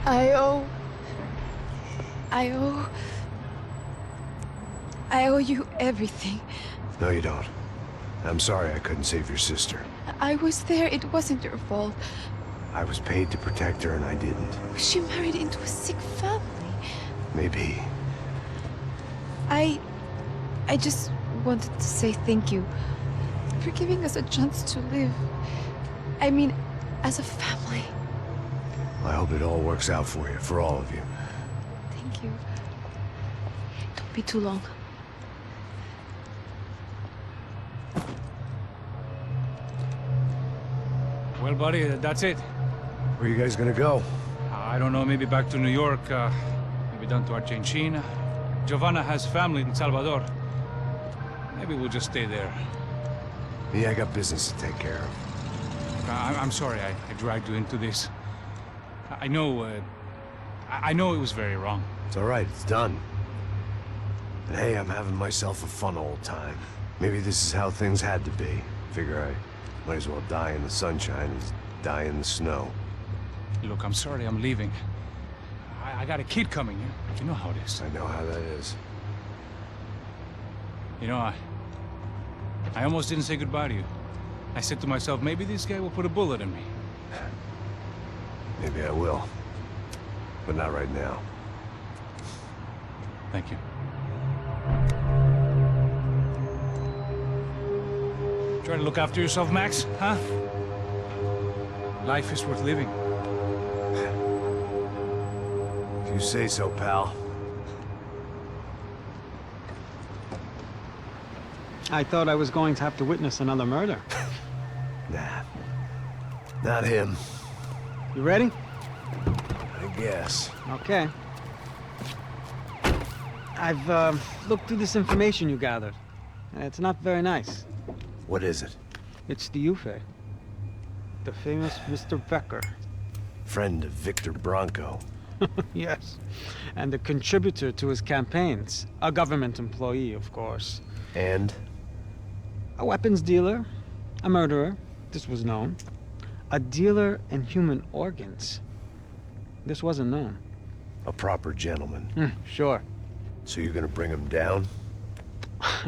I owe... I owe... I owe you everything. No, you don't. I'm sorry I couldn't save your sister. I was there. It wasn't your fault. I was paid to protect her and I didn't. She married into a sick family. Maybe. I just wanted to say thank you for giving us a chance to live. I mean, as a family. I hope it all works out for you, for all of you. Thank you. Don't be too long. Well, buddy, that's it. Where are you guys gonna go? I don't know, maybe back to New York, maybe down to Argentina. Giovanna has family in Salvador. Maybe we'll just stay there. Yeah, I got business to take care of. I'm sorry I dragged you into this. I know it was very wrong. It's all right, it's done. But hey, I'm having myself a fun old time. Maybe this is how things had to be. Figure I might as well die in the sunshine as die in the snow. Look, I'm sorry I'm leaving. I got a kid coming. You know how it is. I know how that is. You know, I almost didn't say goodbye to you. I said to myself, maybe this guy will put a bullet in me. Maybe I will. But not right now. Thank you. Try to look after yourself, Max, huh? Life is worth living. If you say so, pal. I thought I was going to have to witness another murder. Nah. Not him. You ready? I guess. Okay. I've looked through this information you gathered. It's not very nice. What is it? It's the Ufe. The famous Mr. Becker. Friend of Victor Bronco. Yes. And a contributor to his campaigns. A government employee, of course. And? A weapons dealer. A murderer. This was known. A dealer in human organs. This wasn't known. A proper gentleman. Sure. So you're gonna bring him down?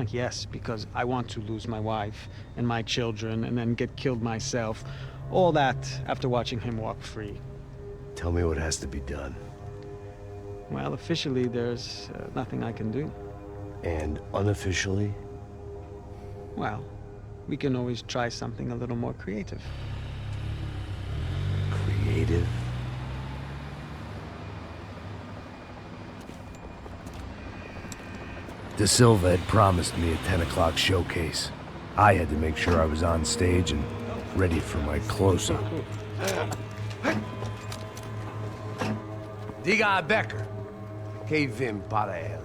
Yes, because I want to lose my wife and my children and then get killed myself. All that after watching him walk free. Tell me what has to be done. Well, officially, there's nothing I can do. And unofficially? Well, we can always try something a little more creative. Creative? De Silva had promised me a 10 o'clock showcase. I had to make sure I was on stage and ready for my close-up. Diga a Becker. Que vim para ele.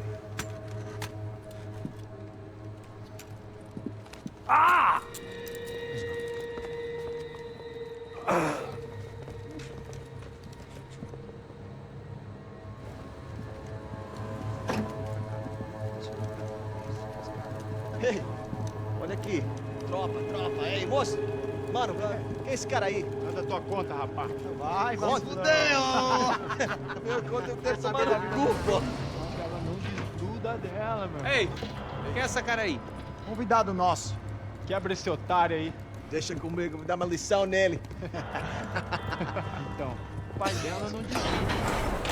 Ah! Ei, olha aqui. Tropa. Ei, moço. Mano, quem é esse cara aí? Manda tua conta, rapaz. Vai se fuder, ó. Meu conta eu quero saber da culpa. Ela não desduda dela, meu. Ei, quem é essa cara aí? Convidado nosso. Quebra esse otário aí. Deixa comigo, me dá uma lição nele. Então, o pai dela não desduda.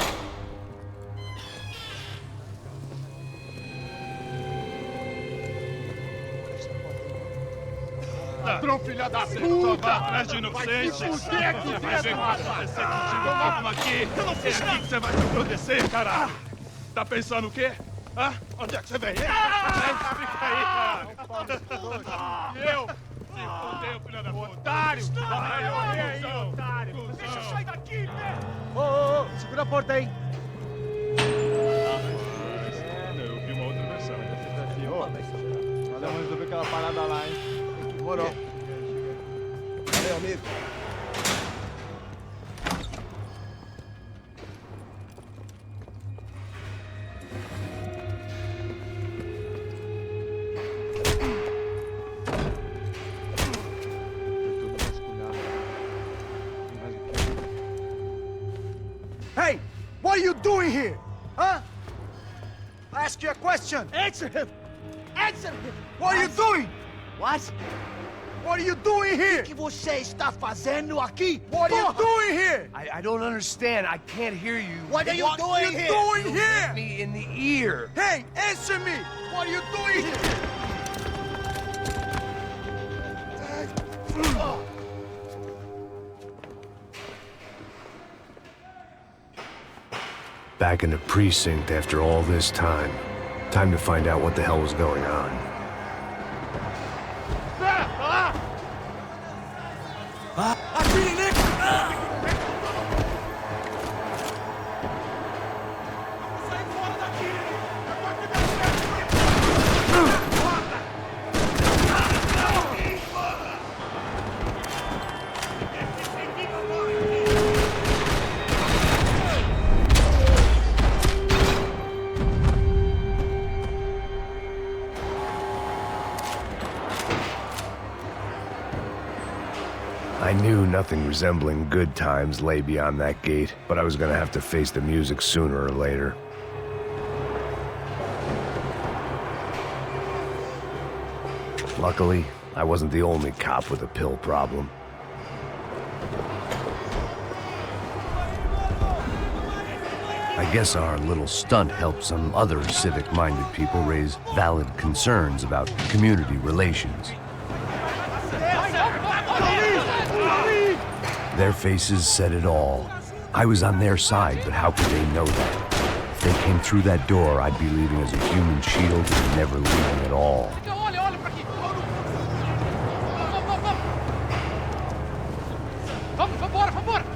Ladrão, filha da puta! Vai atrás de inocente! Vai se fuder aqui, vai ver o que vai acontecer contigo! Vamos aqui! Eu não fiz nada! É aqui que você vai se acontecer, caralho! Tá pensando o quê? Hã? Onde é que você vem? Fica aí, caralho! E eu? Se fudeu, filha da puta! Otário! Vai aí, otário! Deixa eu sair daqui, né? Ô, segura a porta aí. Eu vi uma outra versão. Nós vamos resolver aquela parada lá, hein? Demorou. Valeu, amigo. Hey! doing here? Huh? I ask you a question. Answer him! Answer him! What are you doing? What? What are you doing here? O que você está fazendo aqui? What are you doing here? I don't understand. I can't hear you. What are you doing here? You hit me in the ear. Hey, answer me! What are you doing here? Back in the precinct after all this time. Time to find out what the hell was going on. I knew nothing resembling good times lay beyond that gate, but I was gonna have to face the music sooner or later. Luckily, I wasn't the only cop with a pill problem. I guess our little stunt helped some other civic-minded people raise valid concerns about community relations. Their faces said it all. I was on their side, but how could they know that? If they came through that door, I'd be leaving as a human shield and never leaving at all.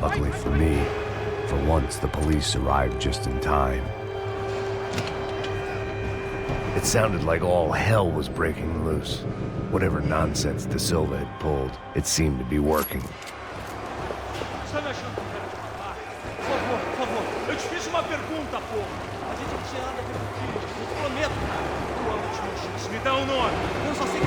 Luckily for me, for once the police arrived just in time. It sounded like all hell was breaking loose. Whatever nonsense De Silva had pulled, it seemed to be working. Por favor, eu te fiz uma pergunta, porra. A gente te anda pelo tiro, eu te prometo. Tu anda de notícias. Me dá um nome. Eu só sei que...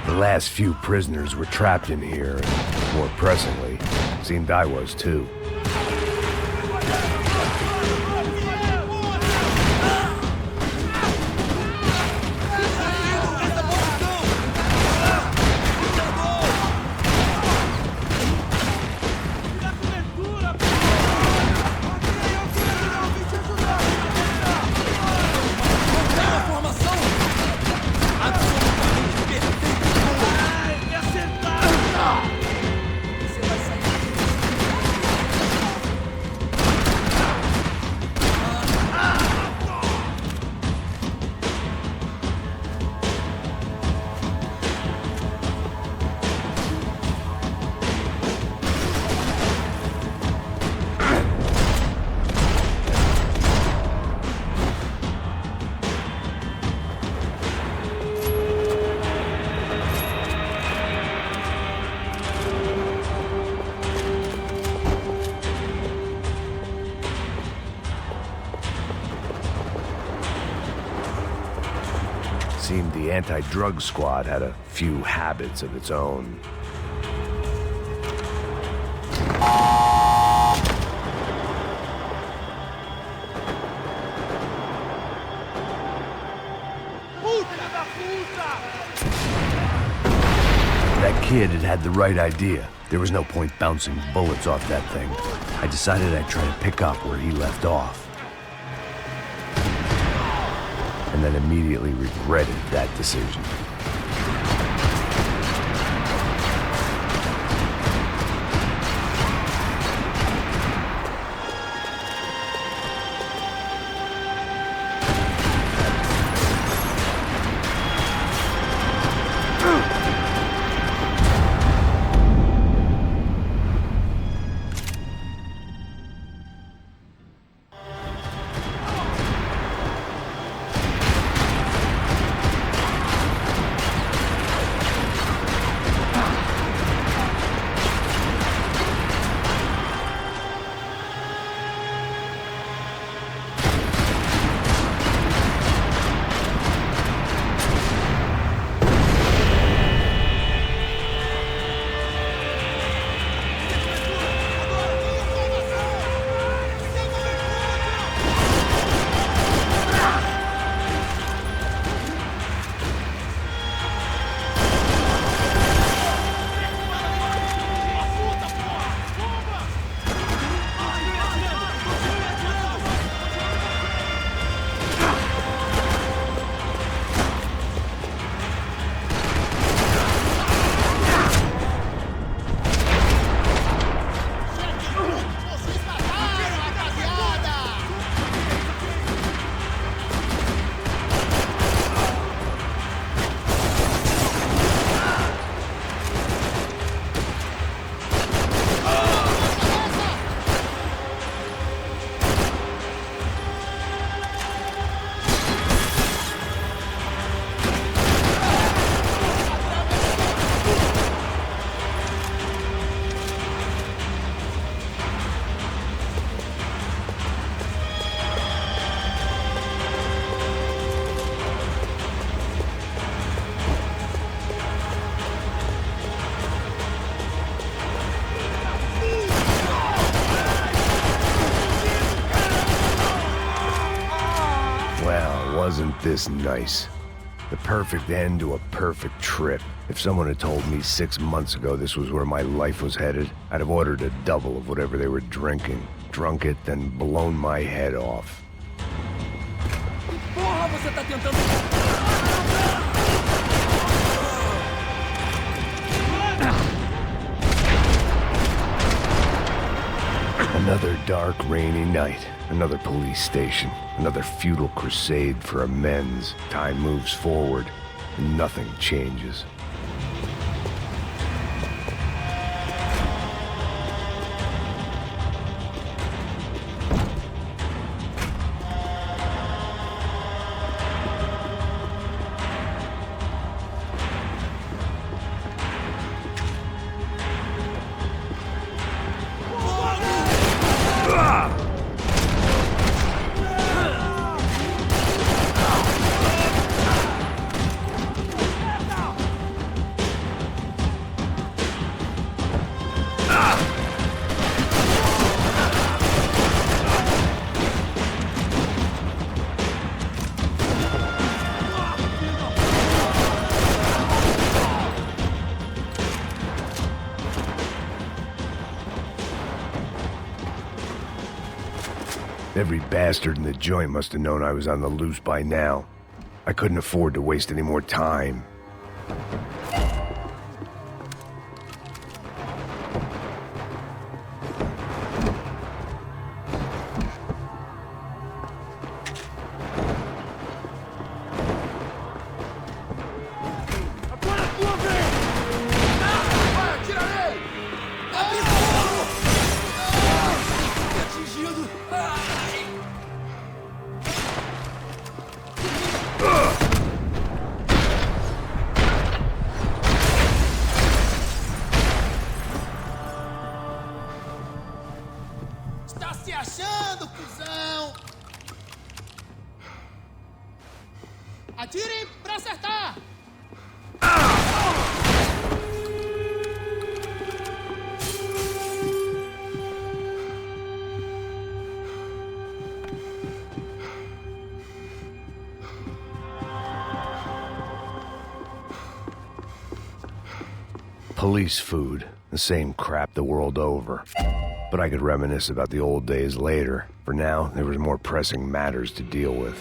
The last few prisoners were trapped in here, and more pressingly, seemed I was too. Seemed the anti-drug squad had a few habits of its own. Puta da puta! That kid had the right idea. There was no point bouncing bullets off that thing. I decided I'd try to pick up where he left off. And then immediately regretted that decision. Wasn't this nice? The perfect end to a perfect trip. If someone had told me 6 months ago this was where my life was headed, I'd have ordered a double of whatever they were drinking, drunk it, then blown my head off. Porra, você tá tentando... Another dark, rainy night. Another police station. Another futile crusade for amends. Time moves forward, and nothing changes. Every bastard in the joint must have known I was on the loose by now. I couldn't afford to waste any more time. Atirem pra acertar! Police food, the same crap the world over. But I could reminisce about the old days later. For now, there was more pressing matters to deal with.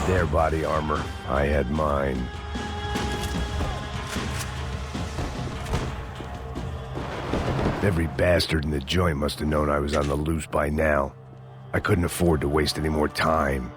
Their body armor. I had mine. Every bastard in the joint must have known I was on the loose by now. I couldn't afford to waste any more time.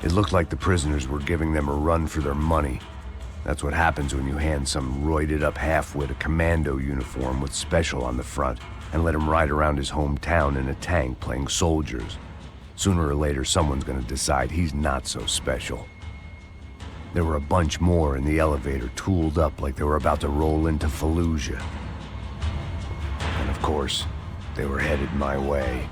It looked like the prisoners were giving them a run for their money. That's what happens when you hand some roided-up halfwit a commando uniform with special on the front and let him ride around his hometown in a tank playing soldiers. Sooner or later, someone's gonna decide he's not so special. There were a bunch more in the elevator, tooled up like they were about to roll into Fallujah. And of course, they were headed my way.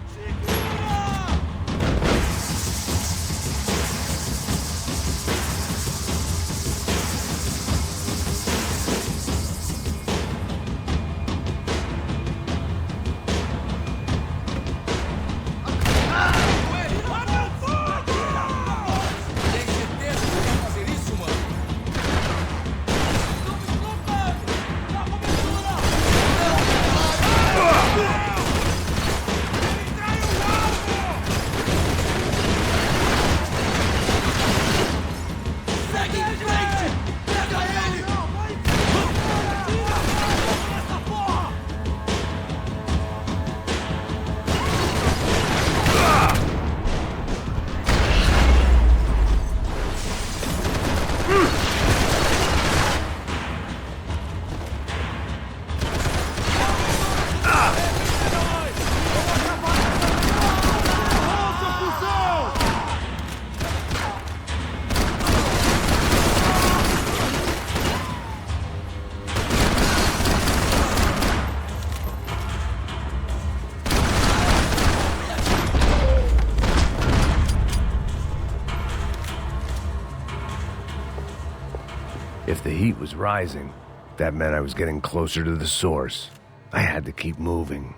If the heat was rising, that meant I was getting closer to the source. I had to keep moving.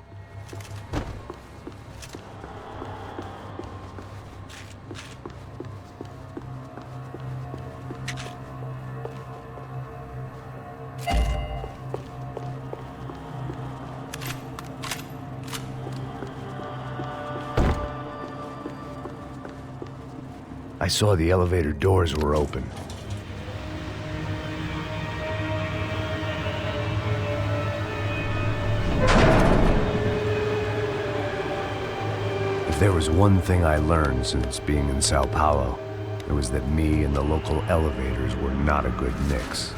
I saw the elevator doors were open. If there was one thing I learned since being in São Paulo, it was that me and the local elevators were not a good mix.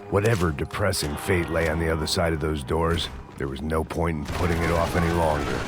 Whatever depressing fate lay on the other side of those doors, there was no point in putting it off any longer.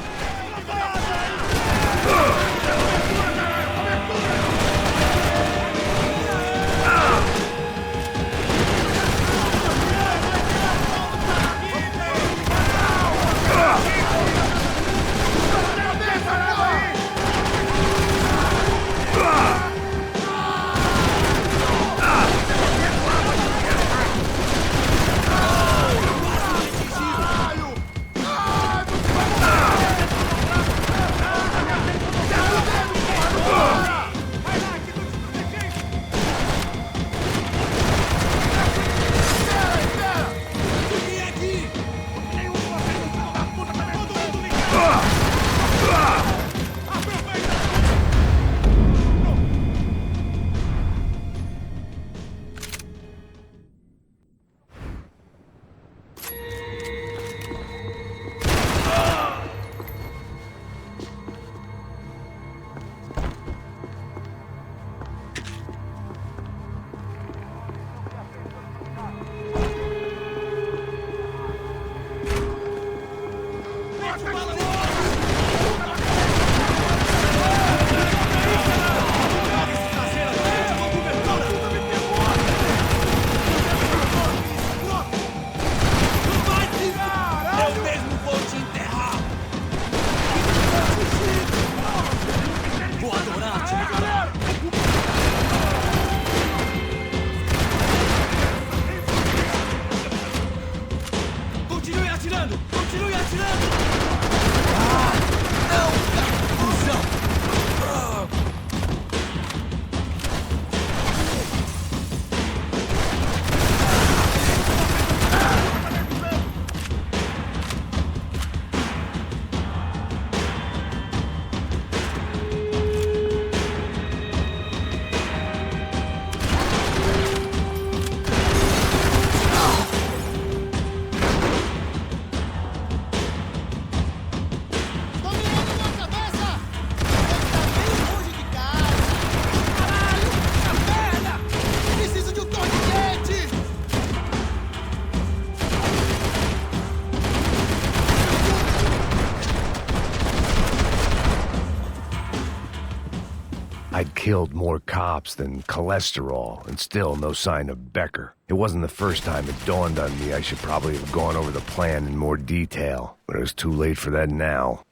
I'd killed more cops than cholesterol, and still no sign of Becker. It wasn't the first time it dawned on me I should probably have gone over the plan in more detail, but it was too late for that now.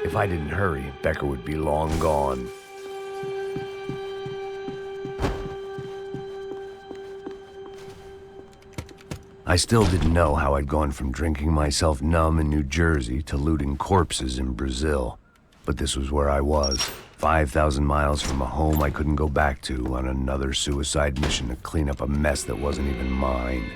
If I didn't hurry, Becker would be long gone. I still didn't know how I'd gone from drinking myself numb in New Jersey to looting corpses in Brazil. But this was where I was, 5,000 miles from a home I couldn't go back to, on another suicide mission to clean up a mess that wasn't even mine.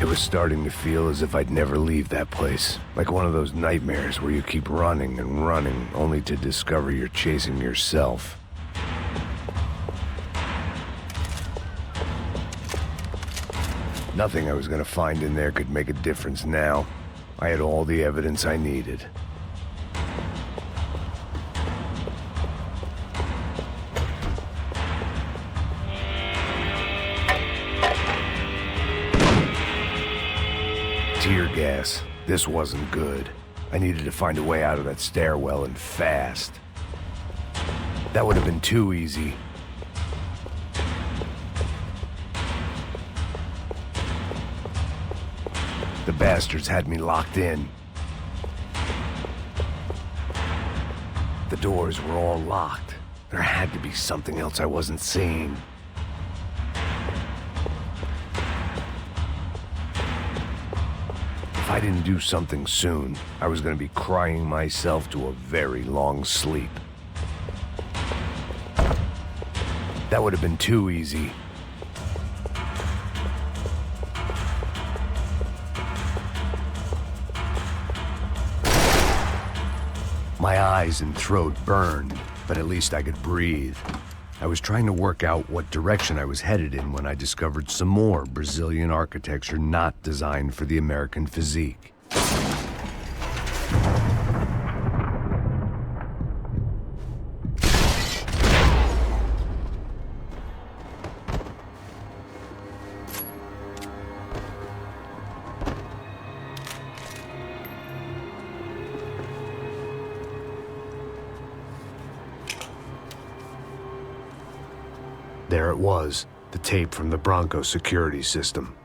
It was starting to feel as if I'd never leave that place. Like one of those nightmares where you keep running and running, only to discover you're chasing yourself. Nothing I was gonna find in there could make a difference now. I had all the evidence I needed. tear gas. This wasn't good. I needed to find a way out of that stairwell and fast. That would have been too easy. The bastards had me locked in. The doors were all locked. There had to be something else I wasn't seeing. If I didn't do something soon, I was going to be crying myself to a very long sleep. That would have been too easy. My eyes and throat burned, but at least I could breathe. I was trying to work out what direction I was headed in when I discovered some more Brazilian architecture not designed for the American physique. There it was, the tape from the Bronco security system.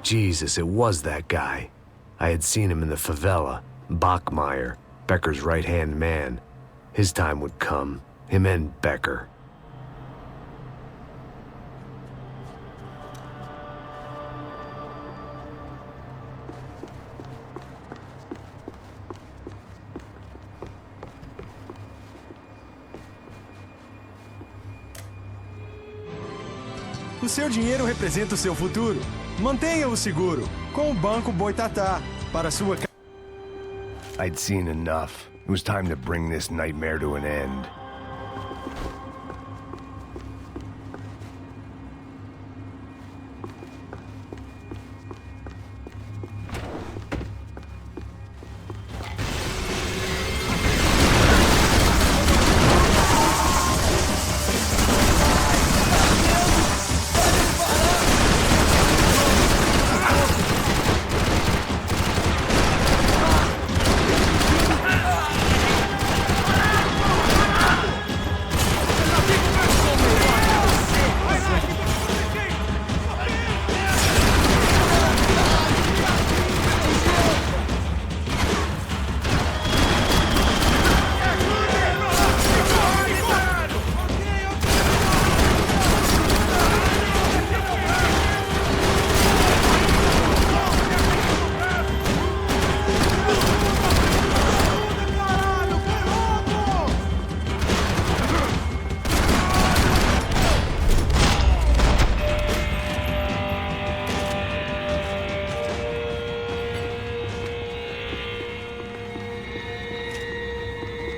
Jesus, it was that guy. I had seen him in the favela, Bachmeyer, Becker's right-hand man. His time would come, him and Becker. O seu dinheiro representa o seu futuro. Mantenha-o seguro com o Banco Boitatá para sua... I'd seen enough. It was time to bring this nightmare to an end.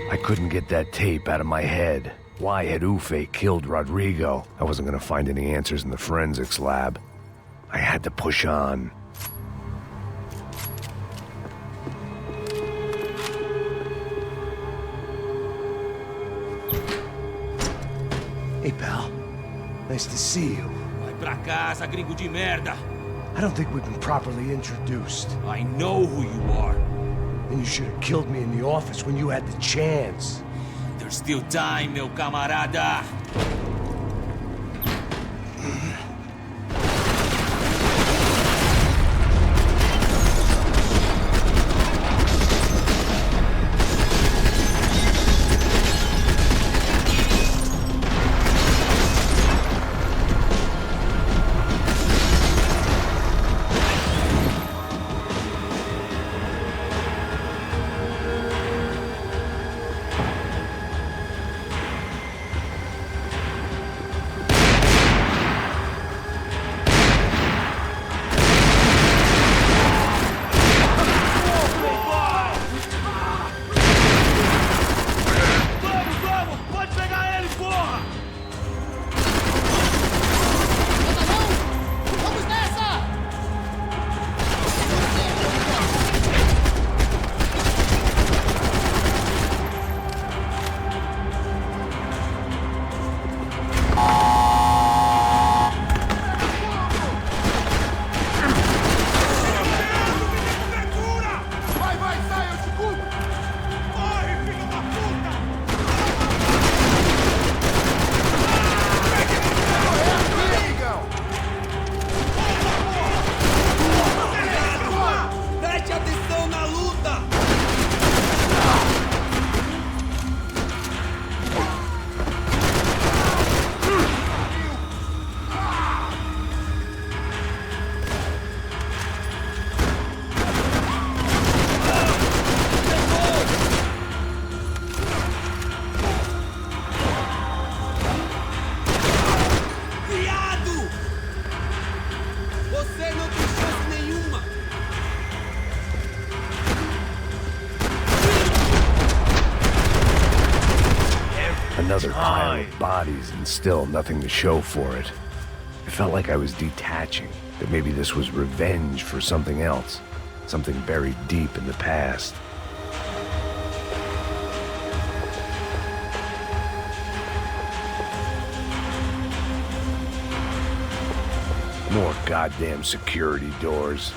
I couldn't get that tape out of my head. Why had Ufe killed Rodrigo? I wasn't gonna find any answers in the forensics lab. I had to push on. Hey, pal. Nice to see you. Vai pra casa, gringo de merda. I don't think we've been properly introduced. I know who you are. And you should have killed me in the office when you had the chance. There's still time, meu camarada. Another pile of bodies and still nothing to show for it. It felt like I was detaching, that maybe this was revenge for something else, something buried deep in the past. More goddamn security doors.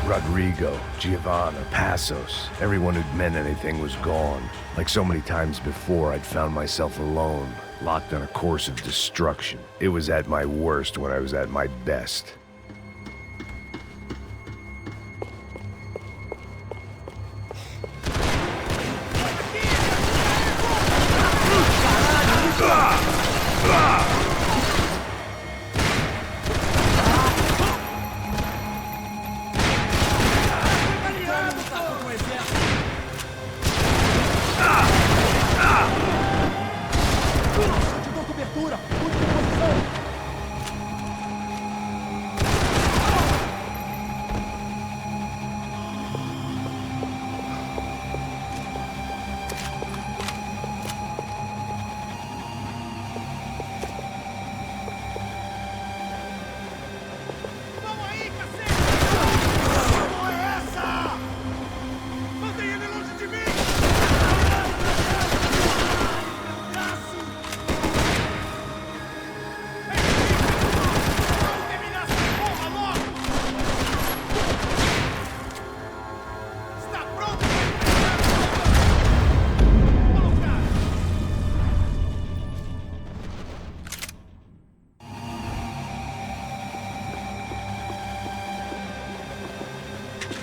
Rodrigo, Giovanna, Passos, everyone who'd meant anything was gone. Like so many times before, I'd found myself alone, locked on a course of destruction. It was at my worst when I was at my best.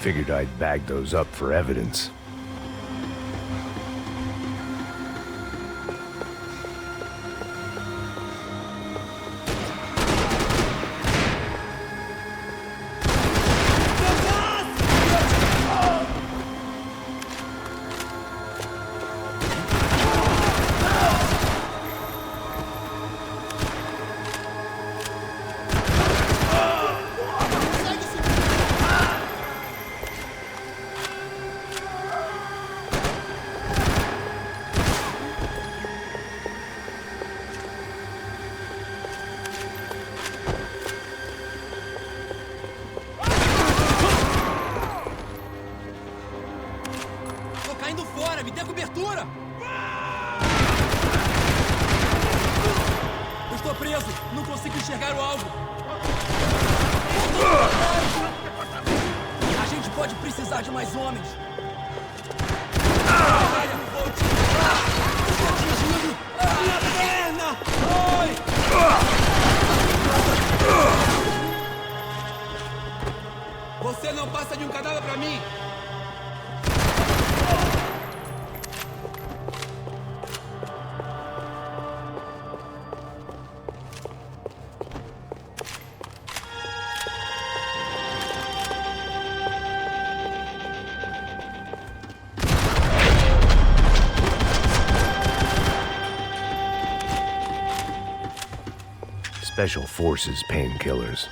Figured I'd bag those up for evidence. Você não passa de um cadáver pra mim! Special Forces painkillers.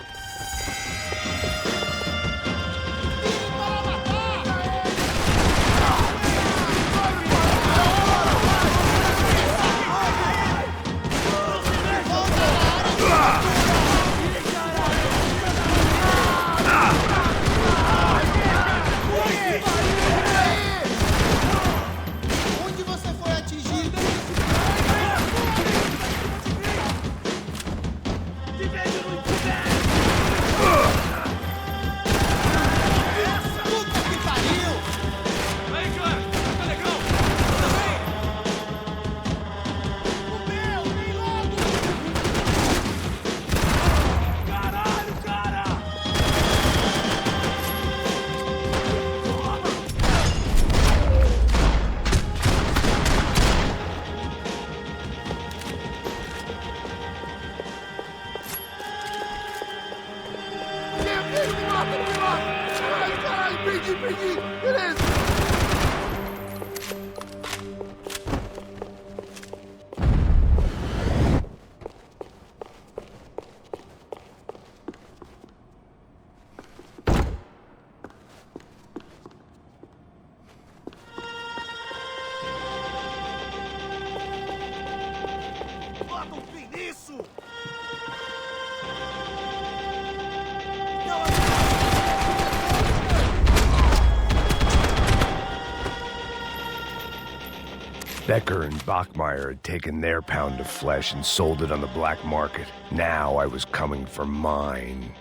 Becker and Bachmeyer had taken their pound of flesh and sold it on the black market. Now I was coming for mine.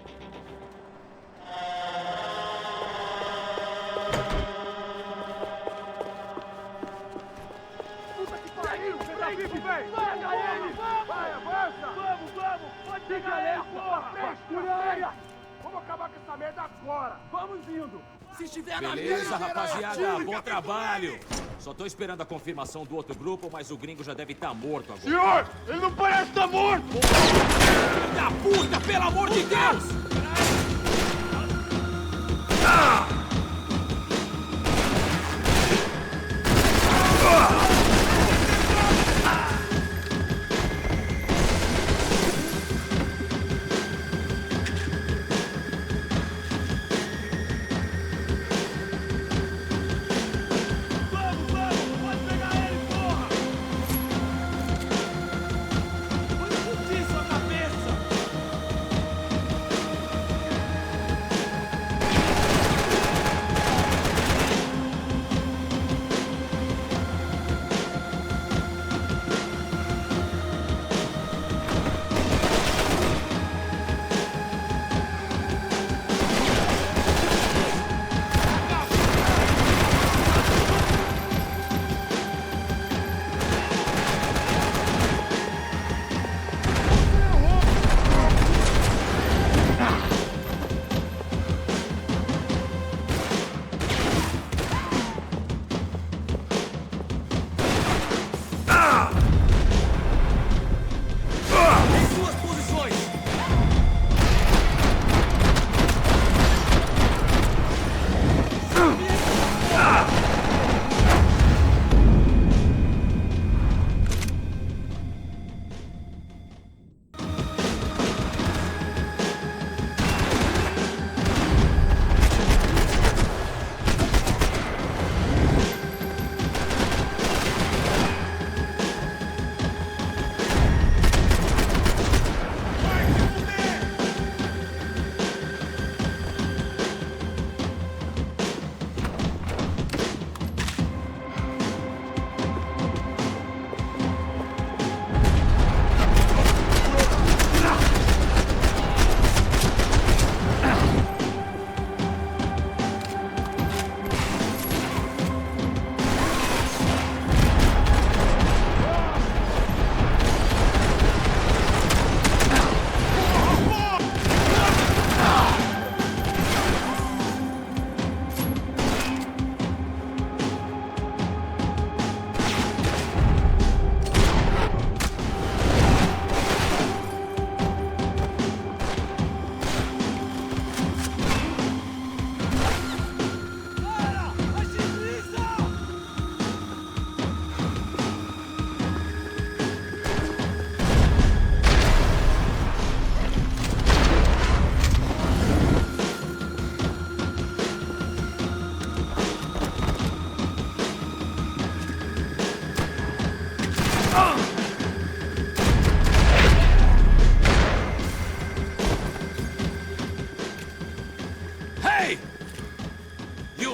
Beleza, rapaziada, bom trabalho. Só tô esperando a confirmação do outro grupo, mas o gringo já deve estar morto agora. Senhor, ele não parece estar morto! Filho da puta, pelo amor de Deus!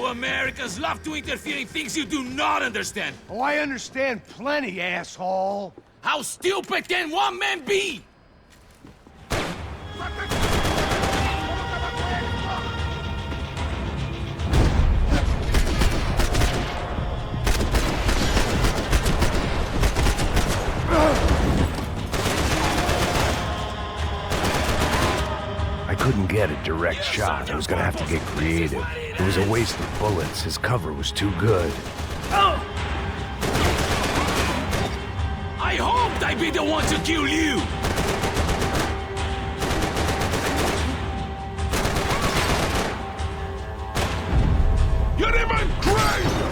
Americans love to interfere in things you do not understand. Oh, I understand plenty, asshole. How stupid can one man be? I couldn't get a direct shot. I was gonna have to get creative. It was a waste of bullets. His cover was too good. I hoped I'd be the one to kill you! You're even crazy!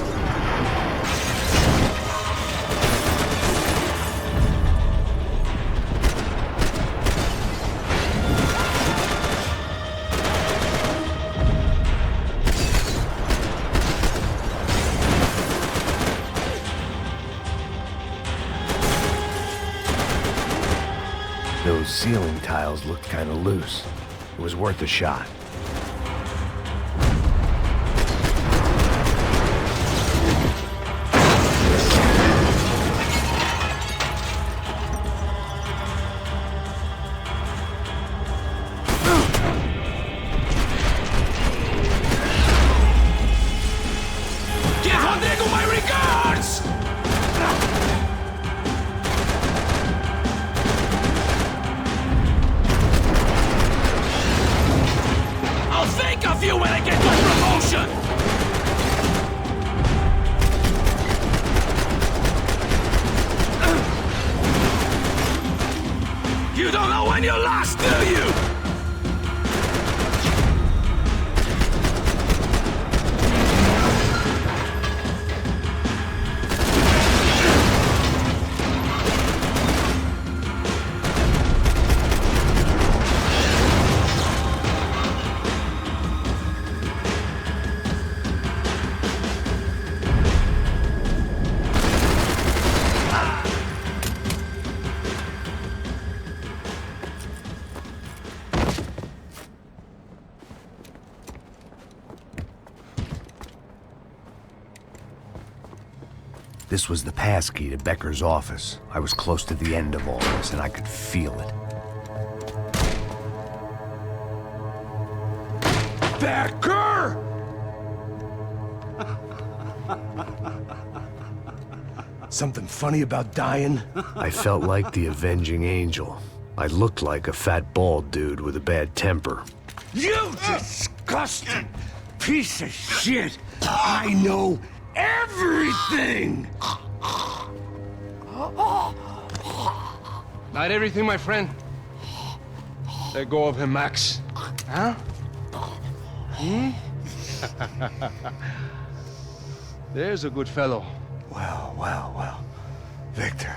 Those ceiling tiles looked kind of loose. It was worth a shot. This was the passkey to Becker's office. I was close to the end of all this, and I could feel it. Becker! Something funny about dying? I felt like the avenging angel. I looked like a fat bald dude with a bad temper. You disgusting piece of shit! I know everything! Not everything, my friend. Let go of him, Max. Huh? There's a good fellow. Well. Victor,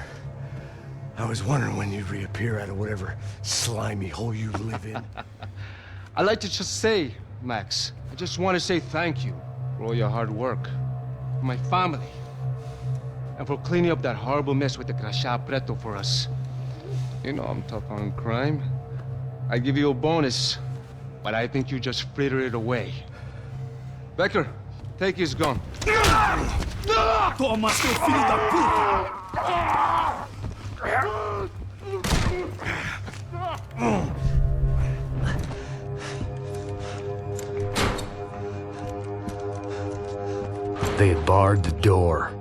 I was wondering when you'd reappear out of whatever slimy hole you live in. I'd like to just say, Max, I just want to say thank you for all your hard work, for my family, and for cleaning up that horrible mess with the crachá preto for us. You know I'm tough on crime. I give you a bonus, but I think you just frittered it away. Becker, take his gun. Toma, seu filho da puta! They had barred the door.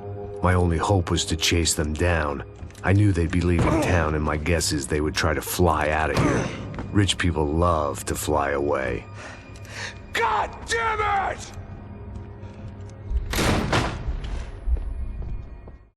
My only hope was to chase them down. I knew they'd be leaving town, and my guess is they would try to fly out of here. Rich people love to fly away. God damn it!